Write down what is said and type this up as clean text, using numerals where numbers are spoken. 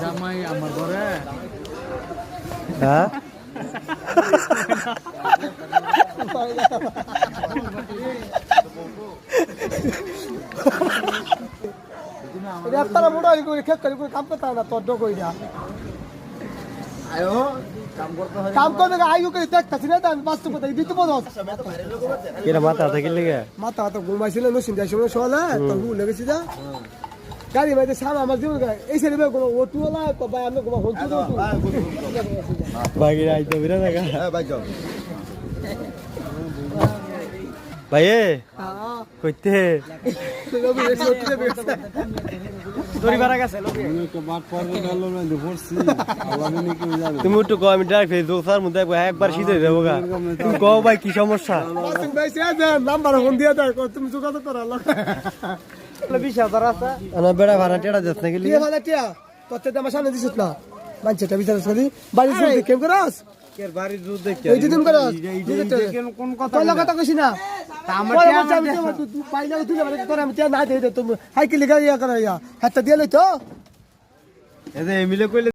জামাই আমার ঘরে হ্যাঁ তারা মোটাই করে খেত করে কাম করতে হয় না তোর কই না আয়ো কাম করবে আয়ু করে দেখতেছি না আমি বাস্তব কথা দিতে বলো কিরা মাথা থেকে লেগে মাথা হাতে ঘুমাইছিল নসিন যাই সময় সকালে তোর ভুল লেগেছি যা গাড়ি মাইতে সাম আমার জীবন এই সাইডে কোনো অটোওয়ালা ভাই আমি কোনো হলতে দাও বাকি আইতো বিরা দেখা হ্যাঁ ভাই যাও ভাইয়ে হ্যাঁ কইতে তোরি বারা গেছে তুমি একটু কম ডাইরেক্ট ফেসবুক স্যার মধ্যে একবার শীতে দেবো গা তুমি কও ভাই কি সমস্যা নাম্বার ফোন দিয়ে দেয় তুমি যোগাযোগ করো বেড়া ভাড়া টেড়া যাস নাকি দিয়ে ভালো টিয়া তোর আমার সামনে দিছিস না মানছেটা বিচার করি বাড়ি শুনতে কেম করস বাড়ির দুধ দেখে এই দিন করস কোন কথা তোর কথা কইছি না আমার পাইলে দিলে মানে তোর আমি টিয়া না দেই তুমি হাইকেল গাড়ি ইয়া করা ইয়া হাতটা দিয়ে লই তো এতে এমিলে কইলে